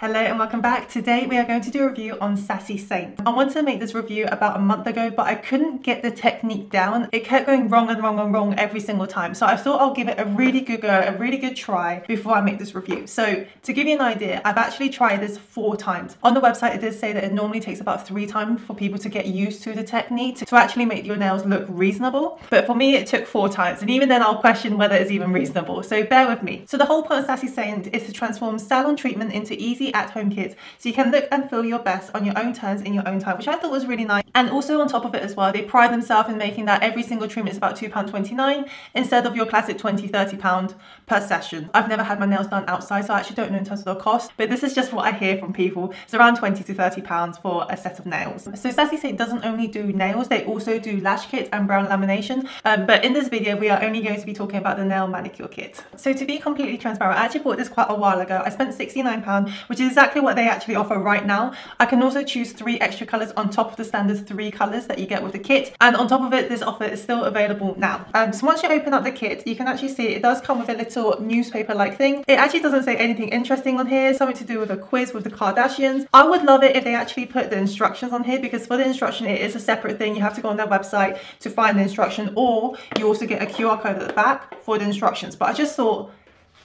Hello and welcome back. Today we are going to do a review on Sassy Saints. I wanted to make this review about a month ago, but I couldn't get the technique down. It kept going wrong and wrong and wrong every single time. So I thought I'll give it a really good go, a really good try before I make this review. So to give you an idea, I've actually tried this 4 times. On the website, it does say that it normally takes about 3 times for people to get used to the technique to actually make your nails look reasonable. But for me, it took 4 times. And even then I'll question whether it's even reasonable. So bear with me. So the whole point of Sassy Saints is to transform salon treatment into easy at-home kits so you can look and feel your best on your own terms in your own time, which I thought was really nice. And also on top of it as well, they pride themselves in making that every single treatment is about £2.29 instead of your classic £20–30 per session. I've never had my nails done outside, so I actually don't know in terms of the cost, but this is just what I hear from people. It's around £20–30 for a set of nails. So Sassy Saints doesn't only do nails, they also do lash kits and brow lamination. But in this video, we are only going to be talking about the nail manicure kit. So to be completely transparent, I actually bought this quite a while ago. I spent £69, which is exactly what they actually offer right now. I can also choose 3 extra colours on top of the standard 3 colours that you get with the kit. And on top of it, this offer is still available now. So once you open up the kit, you can actually see it does come with a little newspaper-like thing. It actually doesn't say anything interesting on here, something to do with a quiz with the Kardashians. I would love it if they actually put the instructions on here, because for the instruction, it is a separate thing. You have to go on their website to find the instruction, or you also get a QR code at the back for the instructions. But I just thought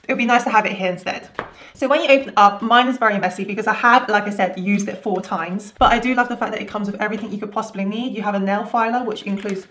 it would be nice to have it here instead. So when you open it up, mine is very messy because I have, like I said, used it 4 times. But I do love the fact that it comes with everything you could possibly need. You have a nail filer, which includes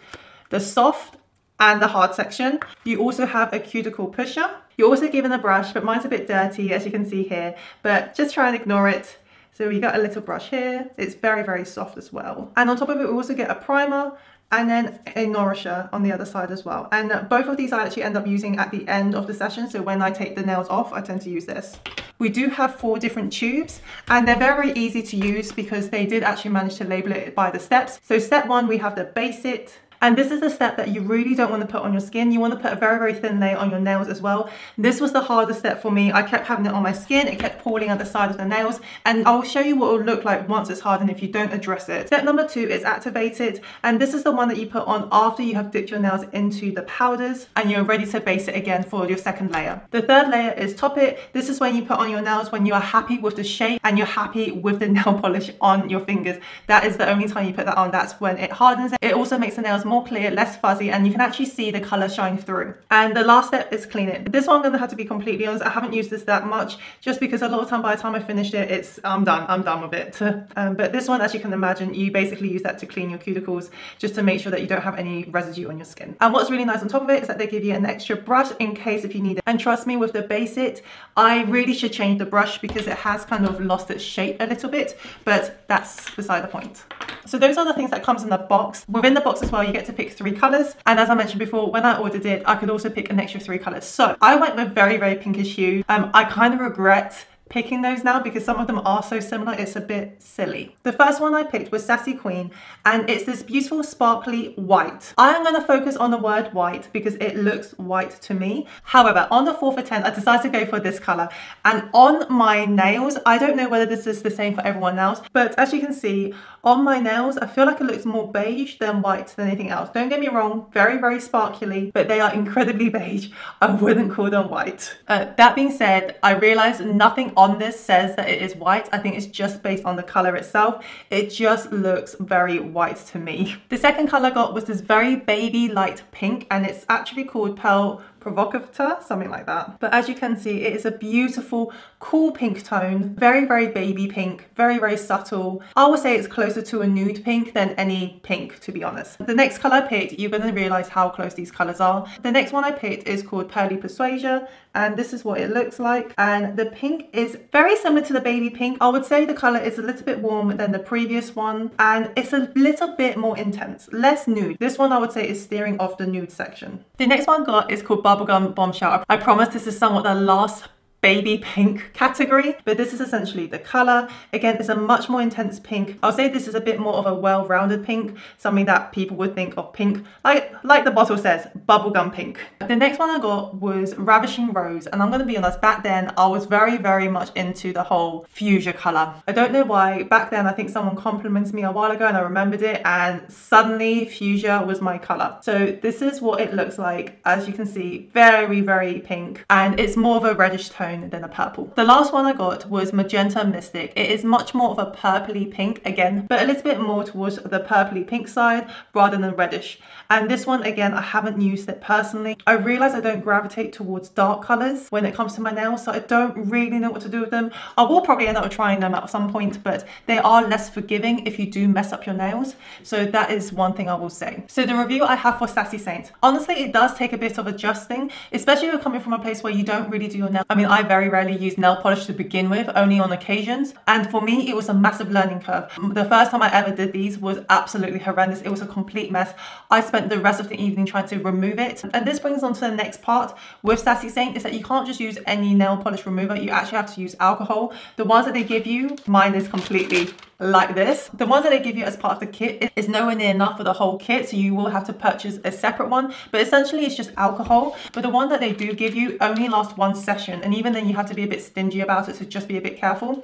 the soft and the hard section. You also have a cuticle pusher. You're also given a brush, but mine's a bit dirty, as you can see here, but just try and ignore it. So we got a little brush here. It's very, very soft as well. And on top of it, we also get a primer and then a nourisher on the other side as well. And both of these I actually end up using at the end of the session. So when I take the nails off, I tend to use this. We do have 4 different tubes, and they're very easy to use because they did actually manage to label it by the steps. So step 1, we have the base it. And this is the step that you really don't want to put on your skin. You want to put a very, very thin layer on your nails as well. This was the hardest step for me. I kept having it on my skin. It kept pooling at the side of the nails. And I'll show you what it will look like once it's hardened if you don't address it. Step number 2 is activate it. And this is the one that you put on after you have dipped your nails into the powders and you're ready to base it again for your second layer. The third layer is top it. This is when you put on your nails when you are happy with the shape and you're happy with the nail polish on your fingers. That is the only time you put that on. That's when it hardens. It also makes the nails more clear, less fuzzy, and you can actually see the color shine through. And the last step is clean it. This one I'm gonna have to be completely honest, I haven't used this that much just because a lot of time by the time I finished it, I'm done with it. But this one, as you can imagine, you basically use that to clean your cuticles just to make sure that you don't have any residue on your skin. And what's really nice on top of it is that they give you an extra brush in case if you need it. And trust me, with the base it, I really should change the brush because it has kind of lost its shape a little bit, but that's beside the point. So those are the things that comes in the box. Within the box as well, you get to pick 3 colors. And as I mentioned before, when I ordered it, I could also pick an extra 3 colors. So I went with very, very pinkish hue. I kind of regret picking those now because some of them are so similar, it's a bit silly. The first one I picked was Sassy Queen, and it's this beautiful sparkly white. I am going to focus on the word white because it looks white to me. However, on the 4 for 10, I decided to go for this color. And on my nails, I don't know whether this is the same for everyone else, but as you can see, on my nails, I feel like it looks more beige than white than anything else. Don't get me wrong, very, very sparkly, but they are incredibly beige. I wouldn't call them white. That being said, I realized nothing on this says that it is white. I think it's just based on the color itself. It just looks very white to me. The second color I got was this very baby light pink, and it's actually called Pearl Provocateur, something like that. But as you can see, it is a beautiful, cool pink tone, very, very baby pink, very, very subtle. I would say it's closer to a nude pink than any pink, to be honest. The next color I picked, you're going to realize how close these colors are. The next one I picked is called Pearly Persuasion, and this is what it looks like. And the pink is very similar to the baby pink. I would say the color is a little bit warmer than the previous one, and it's a little bit more intense, less nude. This one I would say is steering off the nude section. The next one I got is called Bubblegum Bombshell. I promise this is somewhat the last baby pink category, but this is essentially the color. Again, it's a much more intense pink. I'll say this is a bit more of a well-rounded pink, something that people would think of pink, like the bottle says, bubblegum pink. The next one I got was Ravishing Rose, and I'm gonna be honest, back then I was very, very much into the whole fuchsia color. I don't know why. Back then I think someone complimented me a while ago and I remembered it, and suddenly fuchsia was my color. So this is what it looks like. As you can see, very, very pink, and it's more of a reddish tone. tone than a purple. The last one I got was Magenta Mystic. It is much more of a purpley pink again, but a little bit more towards the purpley pink side rather than reddish. And this one, again, I haven't used it personally. I realize I don't gravitate towards dark colors when it comes to my nails, so I don't really know what to do with them. I will probably end up trying them at some point, but they are less forgiving if you do mess up your nails. So that is one thing I will say. So the review I have for Sassy Saints, honestly, it does take a bit of adjusting, especially if you're coming from a place where you don't really do your nails. I mean, I very rarely use nail polish to begin with, only on occasions. And for me, it was a massive learning curve. The first time I ever did these was absolutely horrendous. It was a complete mess. I spent the rest of the evening trying to remove it. And this brings on to the next part with Sassy Saint, is that you can't just use any nail polish remover. You actually have to use alcohol. The ones that they give you, mine is completely like this. The ones that they give you as part of the kit is nowhere near enough for the whole kit, so you will have to purchase a separate one, but essentially it's just alcohol. But the one that they do give you only lasts one session, and even then you have to be a bit stingy about it, so just be a bit careful.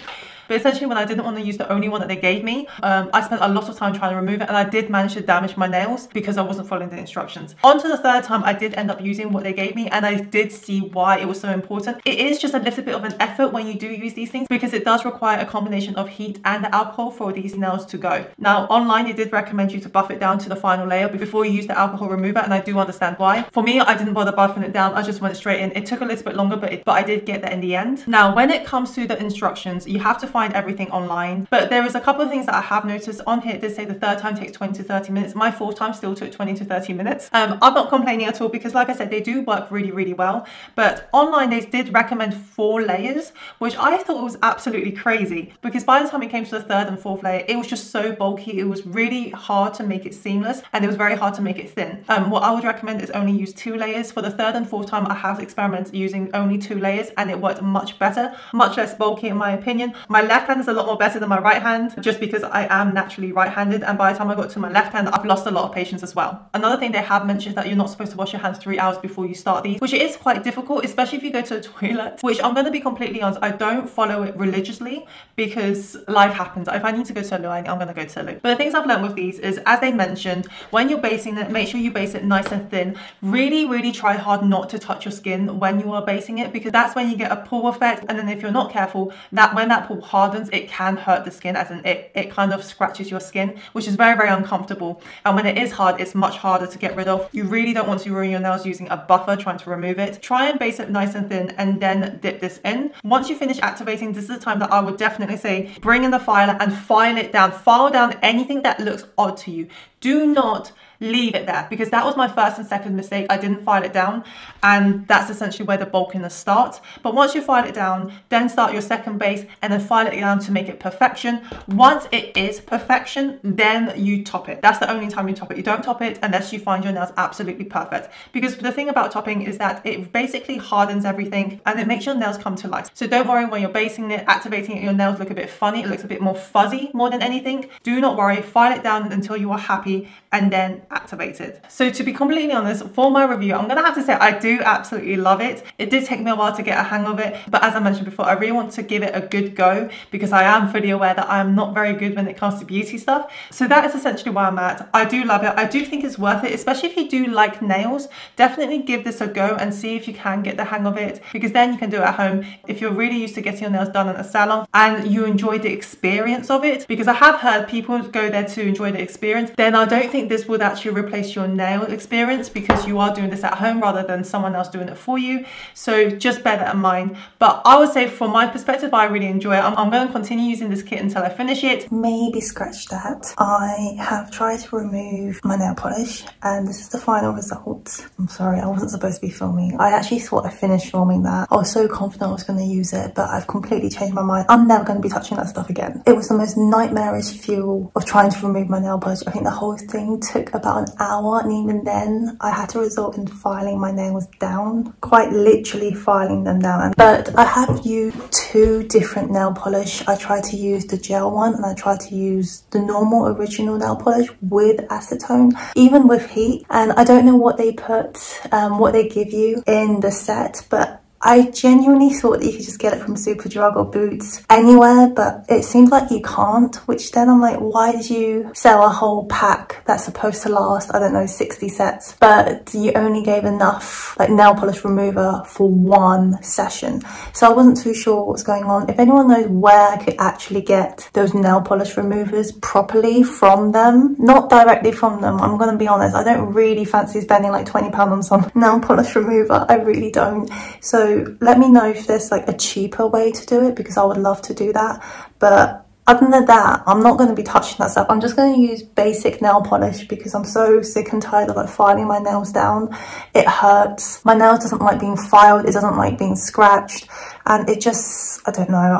But essentially, when I didn't want to use the only one that they gave me, I spent a lot of time trying to remove it, and I did manage to damage my nails because I wasn't following the instructions. On to the third time, I did end up using what they gave me, and I did see why it was so important. It is just a little bit of an effort when you do use these things, because it does require a combination of heat and alcohol for these nails to go. Now, online, they did recommend you to buff it down to the final layer before you use the alcohol remover, and I do understand why. For me, I didn't bother buffing it down. I just went straight in. It took a little bit longer, but I did get that in the end. Now, when it comes to the instructions, you have to find everything online. But there is a couple of things that I have noticed on here. It did say the third time takes 20 to 30 minutes. My fourth time still took 20 to 30 minutes. I'm not complaining at all, because like I said, they do work really, really well. But online, they did recommend 4 layers, which I thought was absolutely crazy, because by the time it came to the third and fourth layer, it was just so bulky. It was really hard to make it seamless, and it was very hard to make it thin. What I would recommend is only use 2 layers. For the third and fourth time, I have experimented using only 2 layers, and it worked much better, much less bulky in my opinion. My left hand is a lot more better than my right hand, just because I am naturally right-handed, and by the time I got to my left hand, I've lost a lot of patience as well. Another thing they have mentioned is that you're not supposed to wash your hands 3 hours before you start these, which is quite difficult, especially if you go to the toilet, which I'm going to be completely honest, I don't follow it religiously because life happens. If I need to go to the loo, I'm going to go to the loo. But the things I've learned with these is, as they mentioned, when you're basing it, make sure you base it nice and thin. Really, really try hard not to touch your skin when you are basing it, because that's when you get a pull effect, and then if you're not careful, that when that pull hardens, it can hurt the skin, as in it kind of scratches your skin, which is very, very uncomfortable. And when it is hard, it's much harder to get rid of. You really don't want to ruin your nails using a buffer trying to remove it. Try and base it nice and thin, and then dip this in. Once you finish activating, this is the time that I would definitely say bring in the filer and file it down. File down anything that looks odd to you. Do not leave it there, because that was my first and second mistake. I didn't file it down, and that's essentially where the bulkiness starts. But once you file it down, then start your second base, and then file it down to make it perfection. Once it is perfection, then you top it. That's the only time you top it. You don't top it unless you find your nails absolutely perfect, because the thing about topping is that it basically hardens everything and it makes your nails come to life. So don't worry when you're basing it, activating it, your nails look a bit funny, it looks a bit more fuzzy more than anything. Do not worry, file it down until you are happy, and then activate it. So to be completely honest, for my review, I'm gonna have to say I do absolutely love it. It did take me a while to get a hang of it, but as I mentioned before, I really want to give it a good go, because I am fully aware that I am not very good when it comes to beauty stuff. So that is essentially where I'm at. I do love it. I do think it's worth it, especially if you do like nails. Definitely give this a go and see if you can get the hang of it, because then you can do it at home. If you're really used to getting your nails done in a salon and you enjoy the experience of it, because I have heard people go there to enjoy the experience, then I don't think this would actually replace your nail experience, because you are doing this at home rather than someone else doing it for you. So just bear that in mind. But I would say from my perspective, I really enjoy it. I'm going to continue using this kit until I finish it. Maybe scratch that. I have tried to remove my nail polish, and this is the final result. I'm sorry, I wasn't supposed to be filming. I actually thought I finished filming that. I was so confident I was going to use it, but I've completely changed my mind. I'm never going to be touching that stuff again. It was the most nightmarish feel of trying to remove my nail polish. I think the whole thing took about an hour, and even then I had to resort in filing my nails down, quite literally filing them down. But I have used 2 different nail polish. I tried to use the gel one, and I tried to use the normal original nail polish with acetone, even with heat. And I don't know what they put, what they give you in the set, but I genuinely thought that you could just get it from Superdrug or Boots anywhere, but it seems like you can't, which then I'm like, why did you sell a whole pack that's supposed to last, I don't know, 60 sets, but you only gave enough like nail polish remover for one session? So I wasn't too sure what's going on. If anyone knows where I could actually get those nail polish removers properly from them, not directly from them, I'm gonna be honest, I don't really fancy spending like £20 on some nail polish remover. I really don't. So let me know if there's like a cheaper way to do it, because I would love to do that. But other than that, I'm not going to be touching that stuff. I'm just going to use basic nail polish because I'm so sick and tired of like filing my nails down. It hurts. My nails doesn't like being filed. It doesn't like being scratched. And it just, I don't know.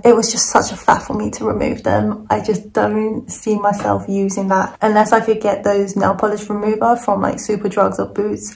It was just such a faff for me to remove them. I just don't see myself using that unless I could get those nail polish remover from like Superdrugs or Boots.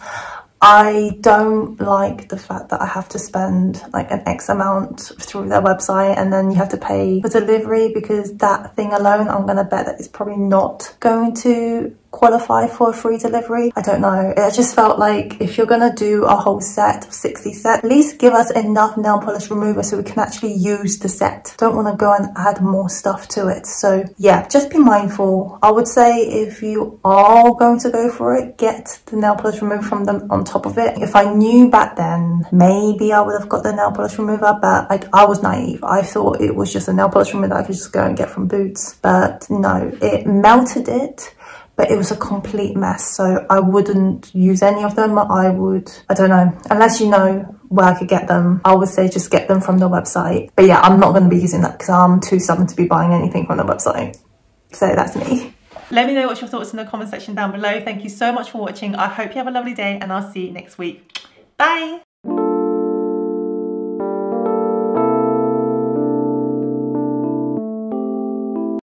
I don't like the fact that I have to spend like an X amount through their website and then you have to pay for delivery, because that thing alone, I'm gonna bet that it's probably not going to qualify for a free delivery. I don't know. It just felt like if you're gonna do a whole set of 60 sets, at least give us enough nail polish remover so we can actually use the set. Don't want to go and add more stuff to it. So yeah, just be mindful. I would say if you are going to go for it, get the nail polish remover from them on top of it. If I knew back then, maybe I would have got the nail polish remover, but like I was naive. I thought it was just a nail polish remover that I could just go and get from Boots, but no, it melted it. But it was a complete mess, so I wouldn't use any of them. I don't know, unless you know where I could get them, I would say just get them from the website. But yeah, I'm not going to be using that because I'm too stubborn to be buying anything from the website. So that's me. Let me know what's your thoughts in the comment section down below. Thank you so much for watching. I hope you have a lovely day and I'll see you next week. Bye!